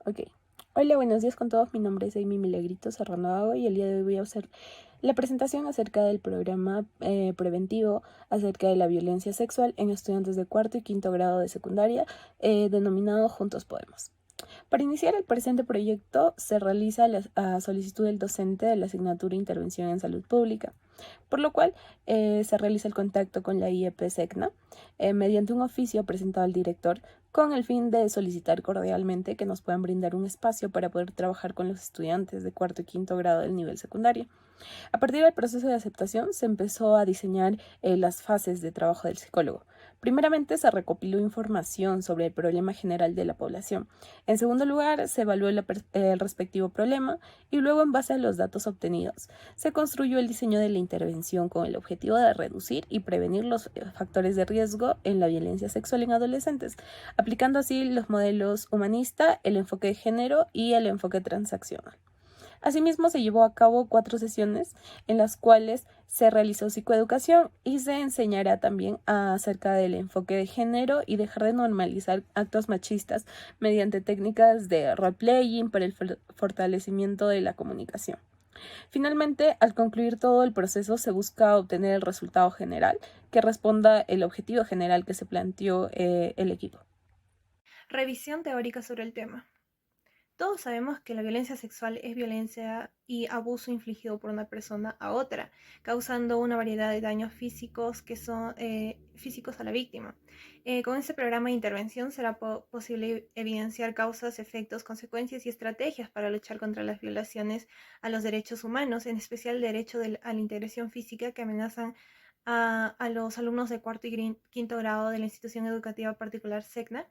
Ok. Hola, buenos días con todos. Mi nombre es Amy Milagrito Serrano y el día de hoy voy a hacer la presentación acerca del programa preventivo acerca de la violencia sexual en estudiantes de cuarto y quinto grado de secundaria, denominado Juntos Podemos. Para iniciar el presente proyecto se realiza a solicitud del docente de la asignatura Intervención en Salud Pública, por lo cual se realiza el contacto con la IEP-SECNA mediante un oficio presentado al director con el fin de solicitar cordialmente que nos puedan brindar un espacio para poder trabajar con los estudiantes de cuarto y quinto grado del nivel secundario. A partir del proceso de aceptación se empezó a diseñar las fases de trabajo del psicólogo. Primeramente se recopiló información sobre el problema general de la población. En segundo lugar, se evaluó el respectivo problema y luego, en base a los datos obtenidos, se construyó el diseño de la intervención con el objetivo de reducir y prevenir los factores de riesgo en la violencia sexual en adolescentes, aplicando así los modelos humanista, el enfoque de género y el enfoque transaccional. Asimismo, se llevó a cabo 4 sesiones en las cuales se realizó psicoeducación y se enseñará también acerca del enfoque de género y dejar de normalizar actos machistas mediante técnicas de role-playing para el fortalecimiento de la comunicación. Finalmente, al concluir todo el proceso, se busca obtener el resultado general que responda el objetivo general que se planteó el equipo. Revisión teórica sobre el tema. Todos sabemos que la violencia sexual es violencia y abuso infligido por una persona a otra, causando una variedad de daños físicos que son físicos a la víctima. Con este programa de intervención será posible evidenciar causas, efectos, consecuencias y estrategias para luchar contra las violaciones a los derechos humanos, en especial el derecho a la integración física que amenazan a los alumnos de cuarto y quinto grado de la institución educativa particular SECNA.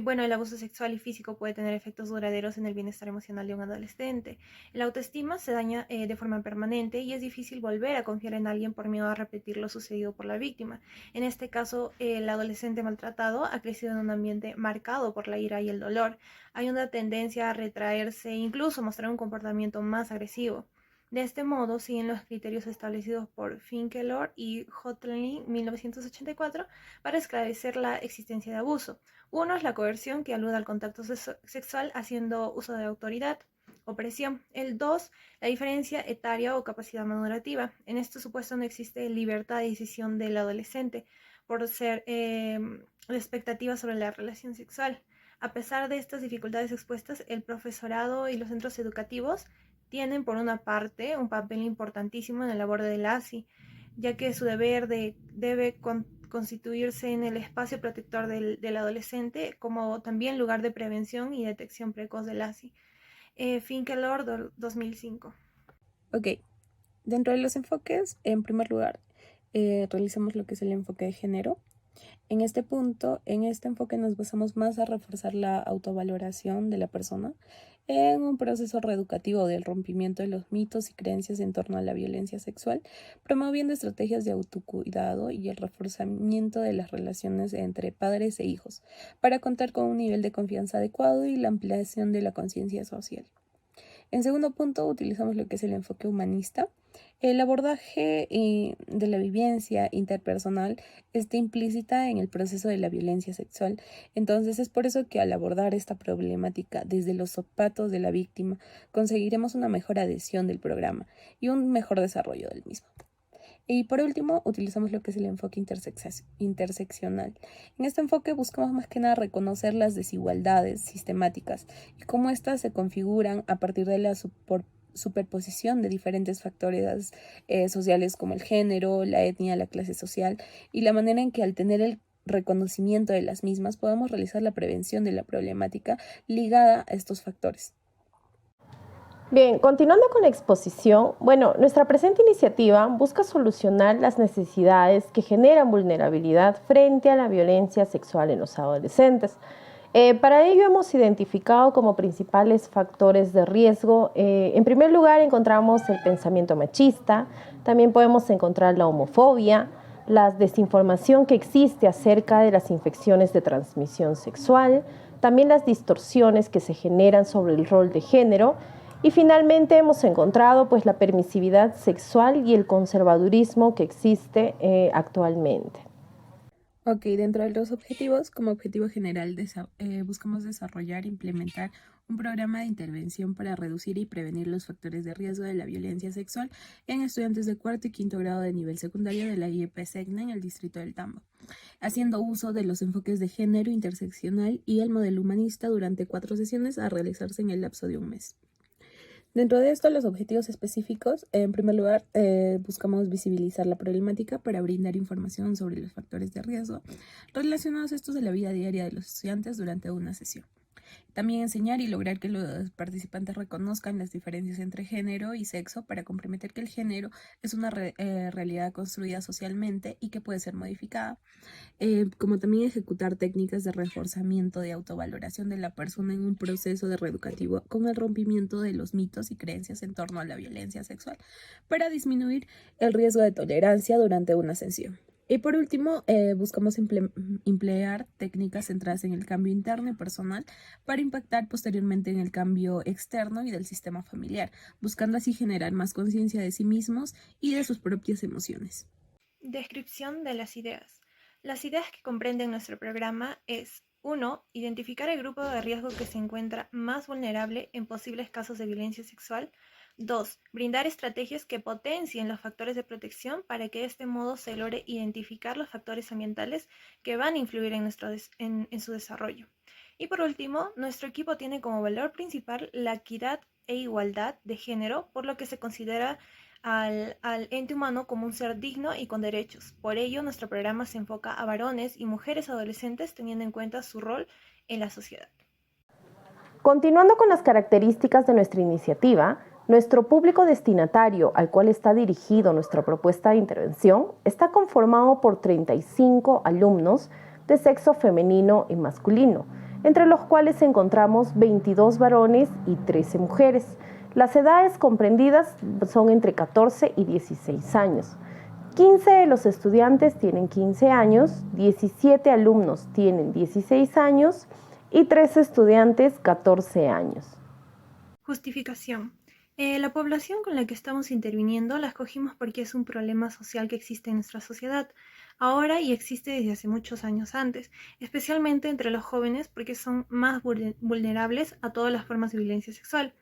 Bueno, el abuso sexual y físico puede tener efectos duraderos en el bienestar emocional de un adolescente. La autoestima se daña de forma permanente y es difícil volver a confiar en alguien por miedo a repetir lo sucedido por la víctima. En este caso, el adolescente maltratado ha crecido en un ambiente marcado por la ira y el dolor. Hay una tendencia a retraerse e incluso mostrar un comportamiento más agresivo. De este modo, siguen los criterios establecidos por Finkelor y Hotline 1984 para esclarecer la existencia de abuso. Uno es la coerción, que alude al contacto sexual haciendo uso de autoridad o presión. El 2, la diferencia etaria o capacidad madurativa. En este supuesto no existe libertad de decisión del adolescente por ser de expectativas sobre la relación sexual. A pesar de estas dificultades expuestas, el profesorado y los centros educativos tienen, por una parte, un papel importantísimo en la labor de la ASI, ya que su debe constituirse en el espacio protector del adolescente, como también lugar de prevención y detección precoz del ASI. Finkelor 2005. Ok, dentro de los enfoques, en primer lugar, realizamos lo que es el enfoque de género. En este enfoque nos basamos más a reforzar la autovaloración de la persona en un proceso reeducativo del rompimiento de los mitos y creencias en torno a la violencia sexual, promoviendo estrategias de autocuidado y el reforzamiento de las relaciones entre padres e hijos, para contar con un nivel de confianza adecuado y la ampliación de la conciencia social. En segundo punto, utilizamos lo que es el enfoque humanista. El abordaje de la vivencia interpersonal está implícita en el proceso de la violencia sexual. Entonces es por eso que al abordar esta problemática desde los zapatos de la víctima, conseguiremos una mejor adhesión del programa y un mejor desarrollo del mismo. Y por último, utilizamos lo que es el enfoque interseccional. En este enfoque buscamos más que nada reconocer las desigualdades sistemáticas y cómo éstas se configuran a partir de la superposición de diferentes factores sociales como el género, la etnia, la clase social y la manera en que al tener el reconocimiento de las mismas podamos realizar la prevención de la problemática ligada a estos factores. Bien, continuando con la exposición, nuestra presente iniciativa busca solucionar las necesidades que generan vulnerabilidad frente a la violencia sexual en los adolescentes. Para ello hemos identificado como principales factores de riesgo, en primer lugar encontramos el pensamiento machista, también podemos encontrar la homofobia, la desinformación que existe acerca de las infecciones de transmisión sexual, también las distorsiones que se generan sobre el rol de género. Y finalmente hemos encontrado la permisividad sexual y el conservadurismo que existe actualmente. Ok, dentro de los objetivos, como objetivo general, buscamos desarrollar e implementar un programa de intervención para reducir y prevenir los factores de riesgo de la violencia sexual en estudiantes de cuarto y quinto grado de nivel secundario de la IEP SECNA en el distrito del Tambo, haciendo uso de los enfoques de género interseccional y el modelo humanista durante 4 sesiones a realizarse en el lapso de un mes. Dentro de esto, los objetivos específicos, en primer lugar, buscamos visibilizar la problemática para brindar información sobre los factores de riesgo relacionados a estos de la vida diaria de los estudiantes durante una sesión. También enseñar y lograr que los participantes reconozcan las diferencias entre género y sexo para comprometer que el género es una realidad construida socialmente y que puede ser modificada, como también ejecutar técnicas de reforzamiento de autovaloración de la persona en un proceso de reeducativo con el rompimiento de los mitos y creencias en torno a la violencia sexual para disminuir el riesgo de tolerancia durante una sesión. Y por último, buscamos emplear técnicas centradas en el cambio interno y personal para impactar posteriormente en el cambio externo y del sistema familiar, buscando así generar más conciencia de sí mismos y de sus propias emociones. Descripción de las ideas. Las ideas que comprenden nuestro programa es 1. Identificar el grupo de riesgo que se encuentra más vulnerable en posibles casos de violencia sexual. 2. Brindar estrategias que potencien los factores de protección para que de este modo se logre identificar los factores ambientales que van a influir en su desarrollo. Y por último, nuestro equipo tiene como valor principal la equidad e igualdad de género, por lo que se considera al ente humano como un ser digno y con derechos. Por ello, nuestro programa se enfoca a varones y mujeres adolescentes teniendo en cuenta su rol en la sociedad. Continuando con las características de nuestra iniciativa, nuestro público destinatario al cual está dirigido nuestra propuesta de intervención está conformado por 35 alumnos de sexo femenino y masculino, entre los cuales encontramos 22 varones y 13 mujeres. Las edades comprendidas son entre 14 y 16 años. 15 de los estudiantes tienen 15 años, 17 alumnos tienen 16 años y 3 estudiantes 14 años. Justificación. La población con la que estamos interviniendo la escogimos porque es un problema social que existe en nuestra sociedad ahora y existe desde hace muchos años antes, especialmente entre los jóvenes porque son más vulnerables a todas las formas de violencia sexual.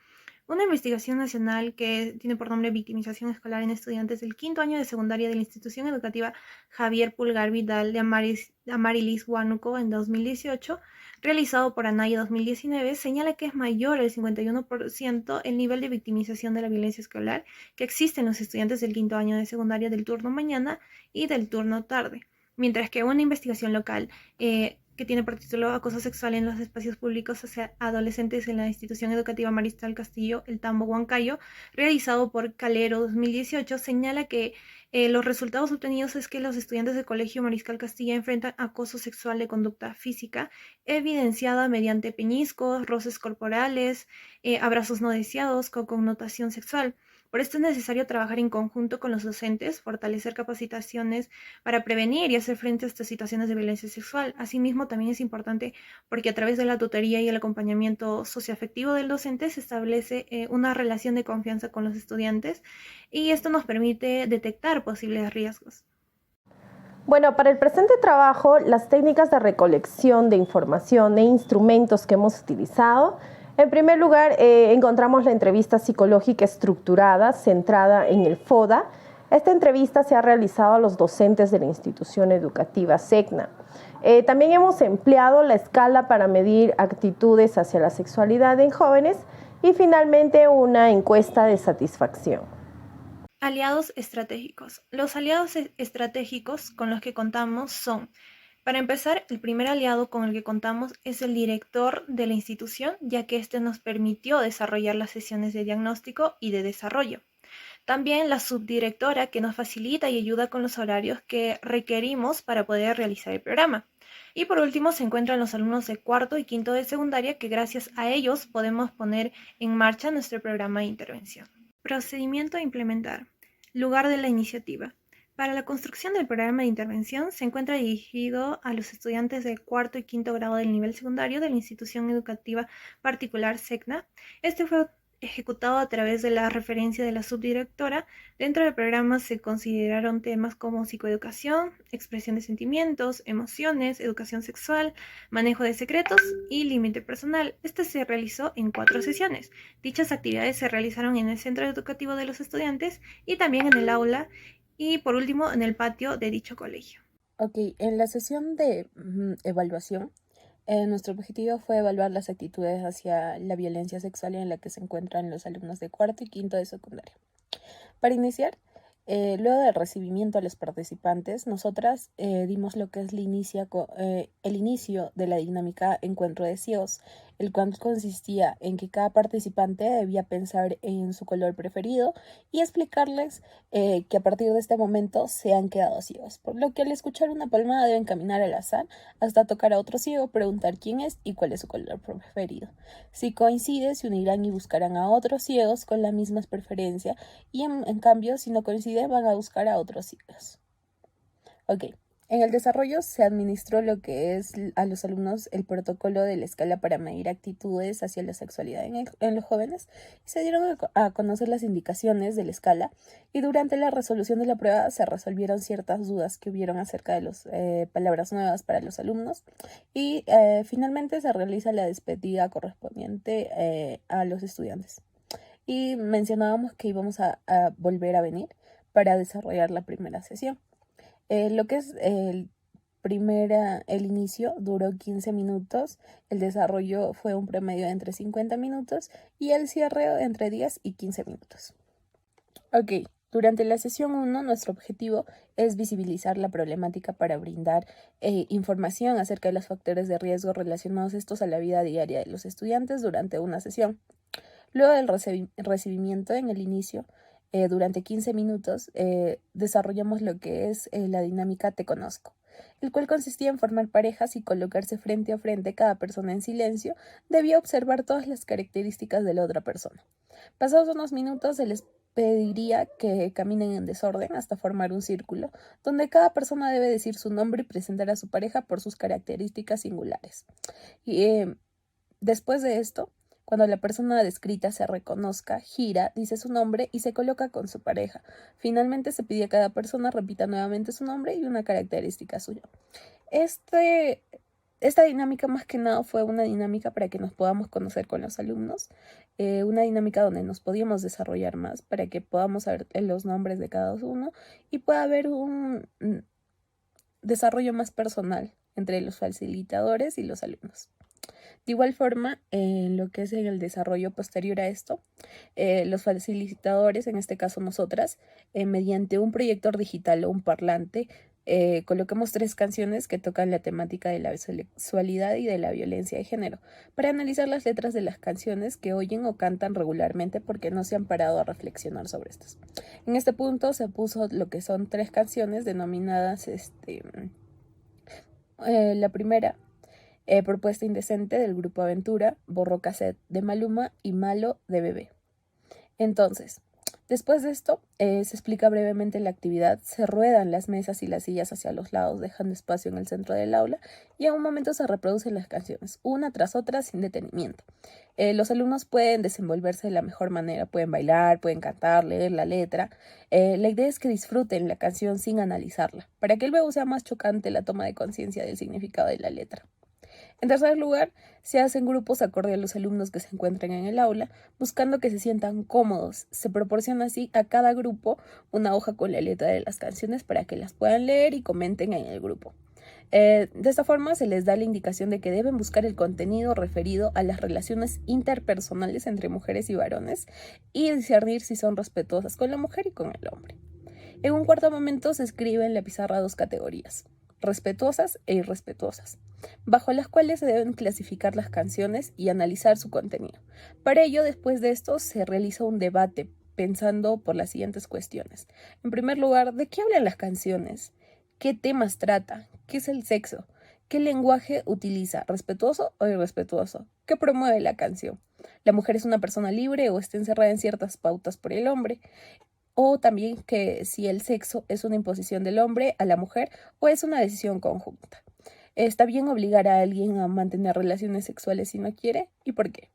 Una investigación nacional que tiene por nombre Victimización escolar en estudiantes del quinto año de secundaria de la institución educativa Javier Pulgar Vidal de Amarilis Huánuco en 2018, realizado por ANAYA 2019, señala que es mayor el 51% el nivel de victimización de la violencia escolar que existe en los estudiantes del quinto año de secundaria del turno mañana y del turno tarde, mientras que una investigación local que tiene por título Acoso sexual en los espacios públicos hacia adolescentes en la institución educativa Mariscal Castillo, el Tambo, Huancayo, realizado por Calero 2018, señala que los resultados obtenidos es que los estudiantes del Colegio Mariscal Castilla enfrentan acoso sexual de conducta física, evidenciada mediante peñiscos, roces corporales, abrazos no deseados con connotación sexual. Por esto es necesario trabajar en conjunto con los docentes, fortalecer capacitaciones para prevenir y hacer frente a estas situaciones de violencia sexual. Asimismo, también es importante porque a través de la tutoría y el acompañamiento socioafectivo del docente se establece una relación de confianza con los estudiantes y esto nos permite detectar posibles riesgos. Bueno, para el presente trabajo, las técnicas de recolección de información e instrumentos que hemos utilizado. En primer lugar, encontramos la entrevista psicológica estructurada, centrada en el FODA. Esta entrevista se ha realizado a los docentes de la institución educativa SECNA. También hemos empleado la escala para medir actitudes hacia la sexualidad en jóvenes y finalmente una encuesta de satisfacción. Aliados estratégicos. Los aliados estratégicos con los que contamos son: para empezar, el primer aliado con el que contamos es el director de la institución, ya que este nos permitió desarrollar las sesiones de diagnóstico y de desarrollo. También la subdirectora, que nos facilita y ayuda con los horarios que requerimos para poder realizar el programa. Y por último se encuentran los alumnos de cuarto y quinto de secundaria, que gracias a ellos podemos poner en marcha nuestro programa de intervención. Procedimiento a implementar. Lugar de la iniciativa. Para la construcción del programa de intervención se encuentra dirigido a los estudiantes de cuarto y quinto grado del nivel secundario de la institución educativa particular SECNA. Este fue ejecutado a través de la referencia de la subdirectora. Dentro del programa se consideraron temas como psicoeducación, expresión de sentimientos, emociones, educación sexual, manejo de secretos y límite personal. Este se realizó en 4 sesiones. Dichas actividades se realizaron en el centro educativo de los estudiantes y también en el aula y por último en el patio de dicho colegio. Ok, en la sesión de evaluación, nuestro objetivo fue evaluar las actitudes hacia la violencia sexual en la que se encuentran los alumnos de cuarto y quinto de secundaria. Para iniciar, luego del recibimiento a los participantes, nosotras dimos lo que es el inicio de la dinámica Encuentro de Ciegos, el cual consistía en que cada participante debía pensar en su color preferido y explicarles que a partir de este momento se han quedado ciegos, por lo que al escuchar una palmada deben caminar al azar hasta tocar a otro ciego, preguntar quién es y cuál es su color preferido. Si coincide, se unirán y buscarán a otros ciegos con la misma preferencia y en cambio, si no coincide, van a buscar a otros ciegos. Ok, en el desarrollo se administró lo que es a los alumnos el protocolo de la escala para medir actitudes hacia la sexualidad en los jóvenes y se dieron a conocer las indicaciones de la escala y durante la resolución de la prueba se resolvieron ciertas dudas que hubieron acerca de las palabras nuevas para los alumnos y finalmente se realiza la despedida correspondiente a los estudiantes. Y mencionábamos que íbamos a volver a venir para desarrollar la primera sesión. Lo que es el inicio duró 15 minutos, el desarrollo fue un promedio de entre 50 minutos y el cierre entre 10 y 15 minutos. Ok, durante la sesión 1 nuestro objetivo es visibilizar la problemática para brindar información acerca de los factores de riesgo relacionados estos a la vida diaria de los estudiantes durante una sesión. Luego del recibimiento en el inicio, durante 15 minutos, desarrollamos lo que es la dinámica Te Conozco, el cual consistía en formar parejas y colocarse frente a frente cada persona en silencio, debía observar todas las características de la otra persona. Pasados unos minutos se les pediría que caminen en desorden hasta formar un círculo, donde cada persona debe decir su nombre y presentar a su pareja por sus características singulares. Y después de esto, cuando la persona descrita se reconozca, gira, dice su nombre y se coloca con su pareja. Finalmente se pide a cada persona repita nuevamente su nombre y una característica suya. Esta dinámica más que nada fue una dinámica para que nos podamos conocer con los alumnos, una dinámica donde nos podíamos desarrollar más para que podamos saber los nombres de cada uno y pueda haber un desarrollo más personal entre los facilitadores y los alumnos. De igual forma, en lo que es en el desarrollo posterior a esto, los facilitadores, en este caso nosotras, mediante un proyector digital o un parlante, colocamos 3 canciones que tocan la temática de la sexualidad y de la violencia de género, para analizar las letras de las canciones que oyen o cantan regularmente porque no se han parado a reflexionar sobre estas. En este punto se puso lo que son 3 canciones denominadas, la primera, Propuesta Indecente del Grupo Aventura, Borró Cassette de Maluma y Malo de Bebé. Entonces, después de esto, se explica brevemente la actividad, se ruedan las mesas y las sillas hacia los lados, dejando espacio en el centro del aula y en un momento se reproducen las canciones, una tras otra sin detenimiento. Los alumnos pueden desenvolverse de la mejor manera, pueden bailar, pueden cantar, leer la letra. La idea es que disfruten la canción sin analizarla, para que luego sea más chocante la toma de conciencia del significado de la letra. En tercer lugar, se hacen grupos acorde a los alumnos que se encuentran en el aula, buscando que se sientan cómodos. Se proporciona así a cada grupo una hoja con la letra de las canciones para que las puedan leer y comenten en el grupo. De esta forma se les da la indicación de que deben buscar el contenido referido a las relaciones interpersonales entre mujeres y varones y discernir si son respetuosas con la mujer y con el hombre. En un cuarto momento se escribe en la pizarra 2 categorías: respetuosas e irrespetuosas, bajo las cuales se deben clasificar las canciones y analizar su contenido. Para ello, después de esto, se realiza un debate pensando por las siguientes cuestiones. En primer lugar, ¿de qué hablan las canciones? ¿Qué temas trata? ¿Qué es el sexo? ¿Qué lenguaje utiliza? ¿Respetuoso o irrespetuoso? ¿Qué promueve la canción? ¿La mujer es una persona libre o está encerrada en ciertas pautas por el hombre? O también que si el sexo es una imposición del hombre a la mujer o es una decisión conjunta. ¿Está bien obligar a alguien a mantener relaciones sexuales si no quiere? ¿Y por qué?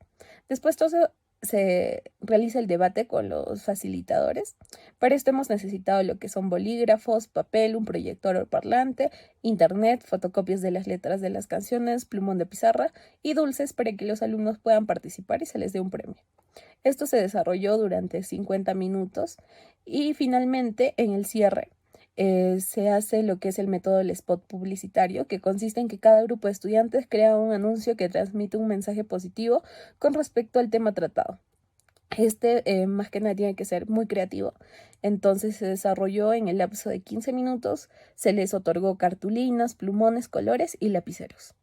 Después todo se realiza el debate con los facilitadores. Para esto hemos necesitado lo que son bolígrafos, papel, un proyector o parlante, internet, fotocopias de las letras de las canciones, plumón de pizarra y dulces para que los alumnos puedan participar y se les dé un premio. Esto se desarrolló durante 50 minutos y finalmente en el cierre se hace lo que es el método del spot publicitario, que consiste en que cada grupo de estudiantes crea un anuncio que transmite un mensaje positivo con respecto al tema tratado. Más que nada tiene que ser muy creativo. Entonces se desarrolló en el lapso de 15 minutos, se les otorgó cartulinas, plumones, colores y lapiceros.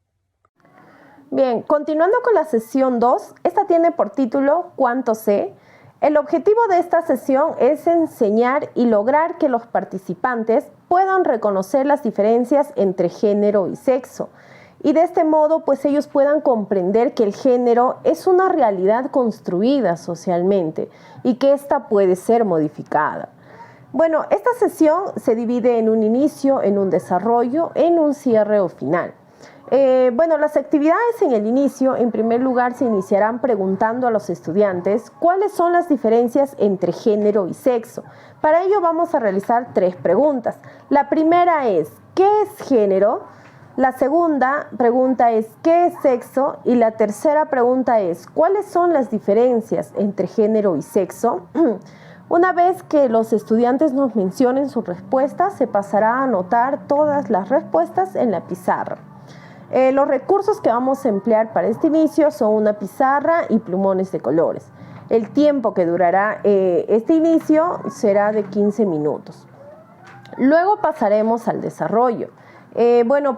Bien, continuando con la sesión 2, esta tiene por título ¿Cuánto sé? El objetivo de esta sesión es enseñar y lograr que los participantes puedan reconocer las diferencias entre género y sexo. Y de este modo, pues ellos puedan comprender que el género es una realidad construida socialmente y que ésta puede ser modificada. Bueno, esta sesión se divide en un inicio, en un desarrollo, en un cierre o final. Las actividades en el inicio, en primer lugar, se iniciarán preguntando a los estudiantes cuáles son las diferencias entre género y sexo. Para ello vamos a realizar 3 preguntas. La primera es, ¿qué es género? La segunda pregunta es, ¿qué es sexo? Y la tercera pregunta es, ¿cuáles son las diferencias entre género y sexo? Una vez que los estudiantes nos mencionen sus respuestas, se pasará a anotar todas las respuestas en la pizarra. Los recursos que vamos a emplear para este inicio son una pizarra y plumones de colores. El tiempo que durará este inicio será de 15 minutos. Luego pasaremos al desarrollo.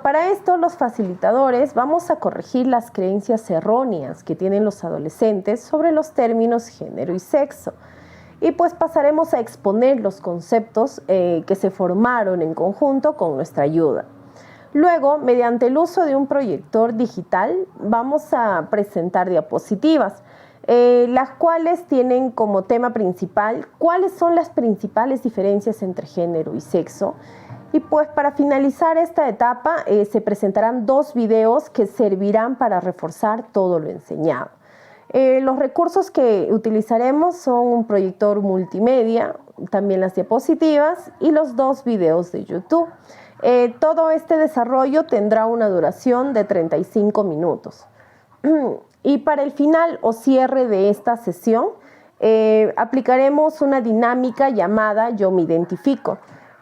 Para esto los facilitadores vamos a corregir las creencias erróneas que tienen los adolescentes sobre los términos género y sexo. Y pues pasaremos a exponer los conceptos que se formaron en conjunto con nuestra ayuda. Luego, mediante el uso de un proyector digital, vamos a presentar diapositivas, las cuales tienen como tema principal cuáles son las principales diferencias entre género y sexo. Y pues para finalizar esta etapa se presentarán 2 videos que servirán para reforzar todo lo enseñado. Los recursos que utilizaremos son un proyector multimedia, también las diapositivas y los 2 videos de YouTube. Todo este desarrollo tendrá una duración de 35 minutos. Y para el final o cierre de esta sesión, aplicaremos una dinámica llamada Yo me identifico.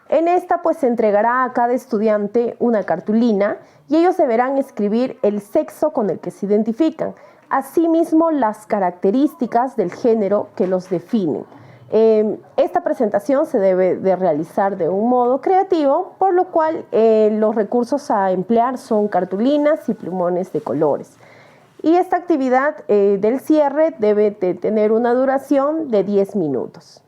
En esta pues se entregará a cada estudiante una cartulina y ellos deberán escribir el sexo con el que se identifican, asimismo las características del género que los definen. Esta presentación se debe de realizar de un modo creativo, por lo cual los recursos a emplear son cartulinas y plumones de colores. Y esta actividad del cierre debe de tener una duración de 10 minutos.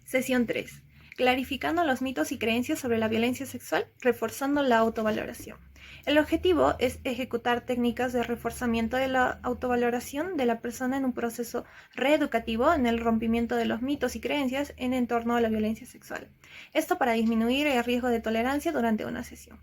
Sesión 3. Clarificando los mitos y creencias sobre la violencia sexual, reforzando la autovaloración. El objetivo es ejecutar técnicas de reforzamiento de la autovaloración de la persona en un proceso reeducativo en el rompimiento de los mitos y creencias en torno a la violencia sexual. Esto para disminuir el riesgo de tolerancia durante una sesión.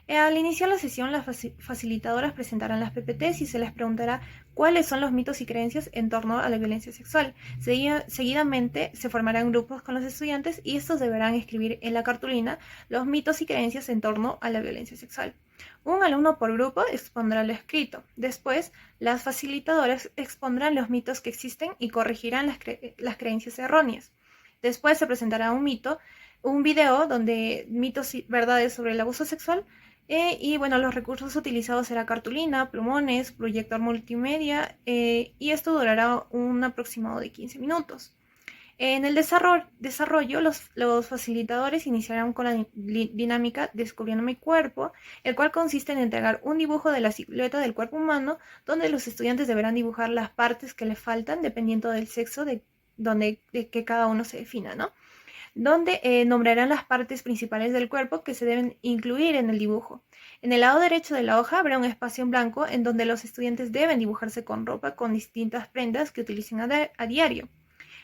Al iniciar la sesión, las facilitadoras presentarán las PPTs y se les preguntará cuáles son los mitos y creencias en torno a la violencia sexual. Seguidamente se formarán grupos con los estudiantes y estos deberán escribir en la cartulina los mitos y creencias en torno a la violencia sexual. Un alumno por grupo expondrá lo escrito. Después, las facilitadoras expondrán los mitos que existen y corregirán las creencias erróneas. Después se presentará un video donde mitos y verdades sobre el abuso sexual. Los recursos utilizados serán cartulina, plumones, proyector multimedia y esto durará un aproximado de 15 minutos. En el desarrollo, los facilitadores iniciarán con la dinámica Descubriendo mi cuerpo, el cual consiste en entregar un dibujo de la silueta del cuerpo humano, donde los estudiantes deberán dibujar las partes que le faltan dependiendo del sexo de que cada uno se defina, ¿no? Donde nombrarán las partes principales del cuerpo que se deben incluir en el dibujo. En el lado derecho de la hoja habrá un espacio en blanco en donde los estudiantes deben dibujarse con ropa con distintas prendas que utilicen a diario.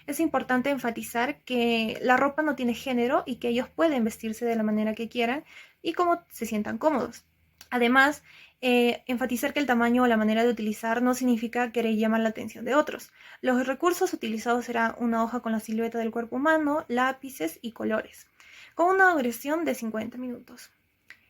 Es importante enfatizar que la ropa no tiene género y que ellos pueden vestirse de la manera que quieran y como se sientan cómodos. Además, Enfatizar que el tamaño o la manera de utilizar no significa querer llamar la atención de otros. Los recursos utilizados serán una hoja con la silueta del cuerpo humano, lápices y colores, con una duración de 50 minutos.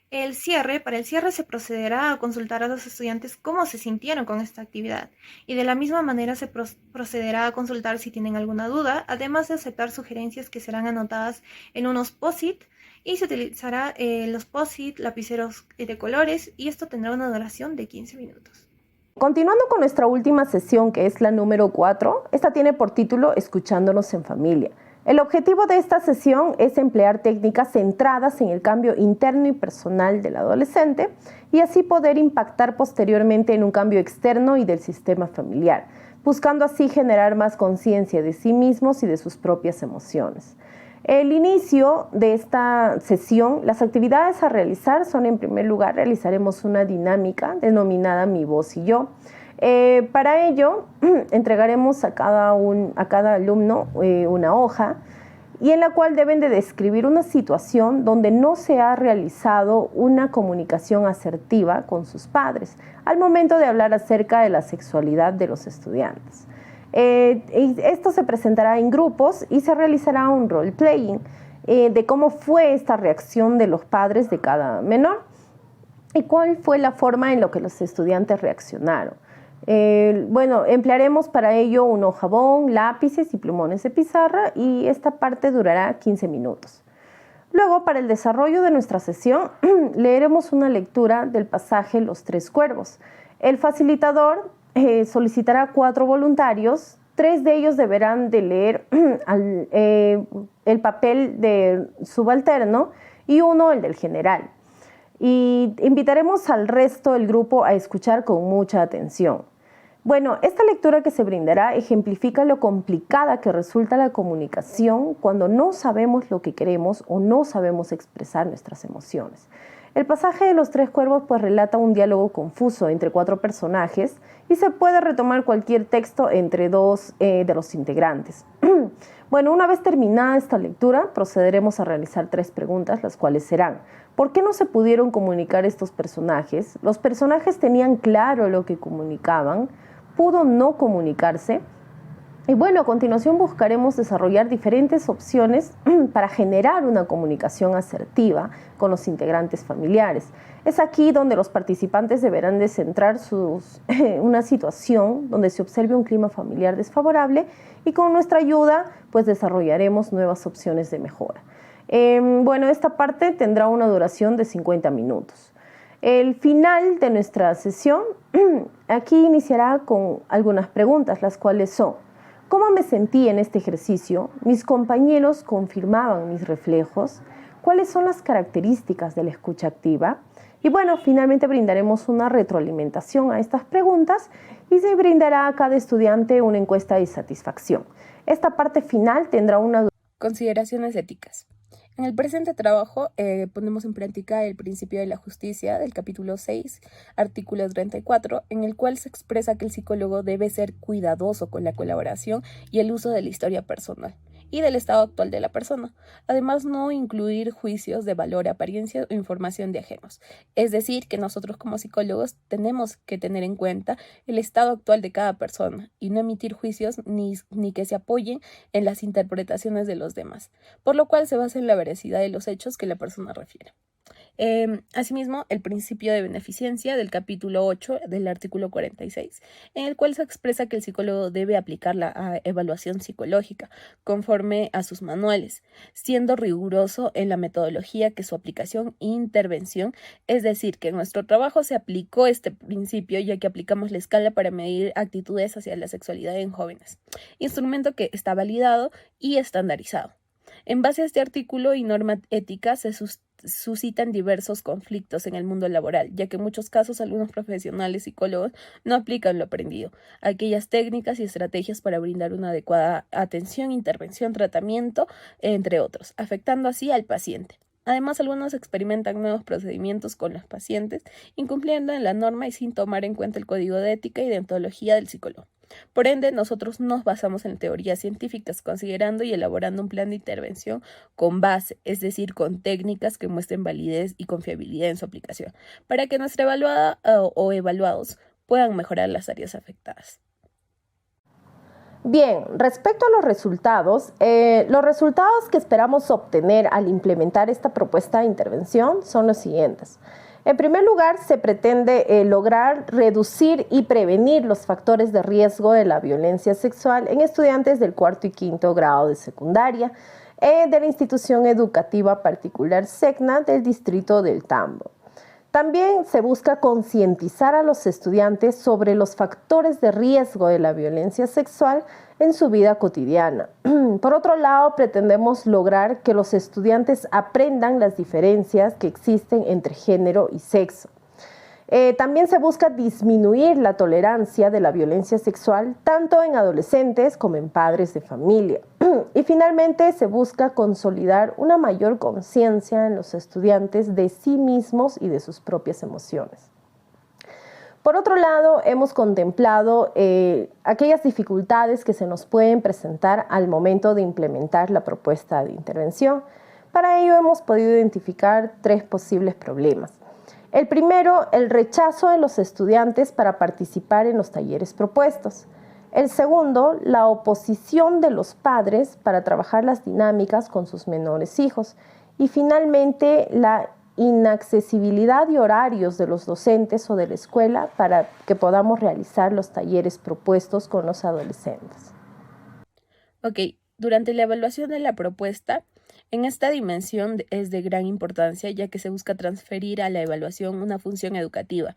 Para el cierre se procederá a consultar a los estudiantes cómo se sintieron con esta actividad y de la misma manera se procederá a consultar si tienen alguna duda, además de aceptar sugerencias que serán anotadas en unos post-it y se utilizará los post-it, lapiceros de colores y esto tendrá una duración de 15 minutos. Continuando con nuestra última sesión, que es la número 4, esta tiene por título Escuchándonos en familia. El objetivo de esta sesión es emplear técnicas centradas en el cambio interno y personal del adolescente y así poder impactar posteriormente en un cambio externo y del sistema familiar, buscando así generar más conciencia de sí mismos y de sus propias emociones. El inicio de esta sesión, las actividades a realizar son, en primer lugar, realizaremos una dinámica denominada Mi Voz y Yo. Para ello, entregaremos a cada alumno una hoja y en la cual deben de describir una situación donde no se ha realizado una comunicación asertiva con sus padres al momento de hablar acerca de la sexualidad de los estudiantes. Esto se presentará en grupos y se realizará un role-playing de cómo fue esta reacción de los padres de cada menor y cuál fue la forma en la que los estudiantes reaccionaron. Emplearemos para ello un hojabón, lápices y plumones de pizarra y esta parte durará 15 minutos. Luego, para el desarrollo de nuestra sesión, leeremos una lectura del pasaje Los Tres Cuervos. El facilitador solicitará 4 voluntarios, 3 de ellos deberán de leer el papel de subalterno y uno el del general. Y invitaremos al resto del grupo a escuchar con mucha atención. Bueno, esta lectura que se brindará ejemplifica lo complicada que resulta la comunicación cuando no sabemos lo que queremos o no sabemos expresar nuestras emociones. El pasaje de Los Tres Cuervos pues relata un diálogo confuso entre 4 personajes y se puede retomar cualquier texto entre 2 de los integrantes. Bueno, una vez terminada esta lectura, procederemos a realizar 3 preguntas, las cuales serán: ¿por qué no se pudieron comunicar estos personajes? ¿Los personajes tenían claro lo que comunicaban? ¿Pudo no comunicarse? Y bueno, a continuación buscaremos desarrollar diferentes opciones para generar una comunicación asertiva con los integrantes familiares. Es aquí donde los participantes deberán de centrar una situación donde se observe un clima familiar desfavorable y con nuestra ayuda pues desarrollaremos nuevas opciones de mejora. Esta parte tendrá una duración de 50 minutos. El final de nuestra sesión aquí iniciará con algunas preguntas, las cuales son: ¿cómo me sentí en este ejercicio? ¿Mis compañeros confirmaban mis reflejos? ¿Cuáles son las características de la escucha activa? Y bueno, finalmente brindaremos una retroalimentación a estas preguntas y se brindará a cada estudiante una encuesta de satisfacción. Esta parte final tendrá una... Consideraciones éticas. En el presente trabajo ponemos en práctica el principio de la justicia del capítulo 6, artículo 34, en el cual se expresa que el psicólogo debe ser cuidadoso con la colaboración y el uso de la historia personal y del estado actual de la persona. Además, no incluir juicios de valor, apariencia o información de ajenos. Es decir, que nosotros como psicólogos tenemos que tener en cuenta el estado actual de cada persona y no emitir juicios ni que se apoyen en las interpretaciones de los demás, por lo cual se basa en la veracidad de los hechos que la persona refiere. Asimismo, el principio de beneficencia del capítulo 8 del artículo 46, en el cual se expresa que el psicólogo debe aplicar la evaluación psicológica conforme a sus manuales, siendo riguroso en la metodología que su aplicación e intervención, es decir, que en nuestro trabajo se aplicó este principio ya que aplicamos la escala para medir actitudes hacia la sexualidad en jóvenes, instrumento que está validado y estandarizado. En base a este artículo y norma ética se suscitan diversos conflictos en el mundo laboral, ya que en muchos casos algunos profesionales psicólogos no aplican lo aprendido, aquellas técnicas y estrategias para brindar una adecuada atención, intervención, tratamiento, entre otros, afectando así al paciente. Además, algunos experimentan nuevos procedimientos con los pacientes, incumpliendo en la norma y sin tomar en cuenta el código de ética y deontología del psicólogo. Por ende, nosotros nos basamos en teorías científicas, considerando y elaborando un plan de intervención con base, es decir, con técnicas que muestren validez y confiabilidad en su aplicación, para que nuestra evaluada o evaluados puedan mejorar las áreas afectadas. Bien, respecto a los resultados que esperamos obtener al implementar esta propuesta de intervención son los siguientes. En primer lugar, se pretende lograr reducir y prevenir los factores de riesgo de la violencia sexual en estudiantes del cuarto y quinto grado de secundaria de la institución educativa particular SECNA del distrito del Tambo. También se busca concientizar a los estudiantes sobre los factores de riesgo de la violencia sexual en su vida cotidiana. Por otro lado, pretendemos lograr que los estudiantes aprendan las diferencias que existen entre género y sexo. También se busca disminuir la tolerancia de la violencia sexual tanto en adolescentes como en padres de familia. Y finalmente se busca consolidar una mayor conciencia en los estudiantes de sí mismos y de sus propias emociones. Por otro lado, hemos contemplado aquellas dificultades que se nos pueden presentar al momento de implementar la propuesta de intervención. Para ello hemos podido identificar 3 posibles problemas. El primero, el rechazo de los estudiantes para participar en los talleres propuestos. El segundo, la oposición de los padres para trabajar las dinámicas con sus menores hijos. Y finalmente, la inaccesibilidad de horarios de los docentes o de la escuela para que podamos realizar los talleres propuestos con los adolescentes. Ok, durante la evaluación de la propuesta, en esta dimensión es de gran importancia ya que se busca transferir a la evaluación una función educativa,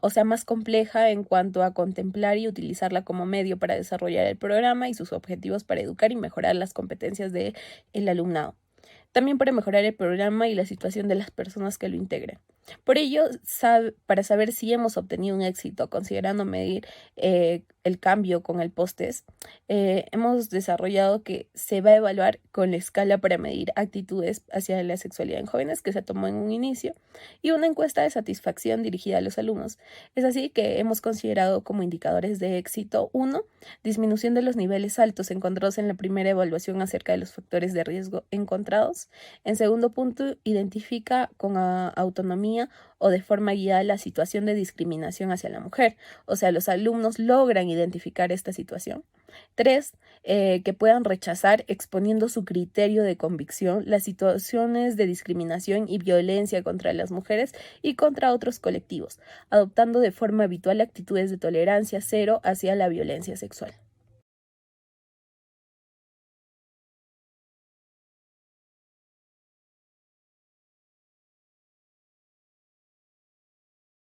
o sea, más compleja en cuanto a contemplar y utilizarla como medio para desarrollar el programa y sus objetivos para educar y mejorar las competencias del alumnado. También para mejorar el programa y la situación de las personas que lo integren. Por ello, para saber si hemos obtenido un éxito, considerando medir el cambio con el post-test, hemos desarrollado que se va a evaluar con la escala para medir actitudes hacia la sexualidad en jóvenes que se tomó en un inicio y una encuesta de satisfacción dirigida a los alumnos. Es así que hemos considerado como indicadores de éxito 1, disminución de los niveles altos encontrados en la primera evaluación acerca de los factores de riesgo encontrados. En segundo punto, identifica con autonomía o de forma guiada la situación de discriminación hacia la mujer. O sea, los alumnos logran identificar esta situación. 3, que puedan rechazar exponiendo su criterio de convicción las situaciones de discriminación y violencia contra las mujeres y contra otros colectivos, adoptando de forma habitual actitudes de tolerancia cero hacia la violencia sexual.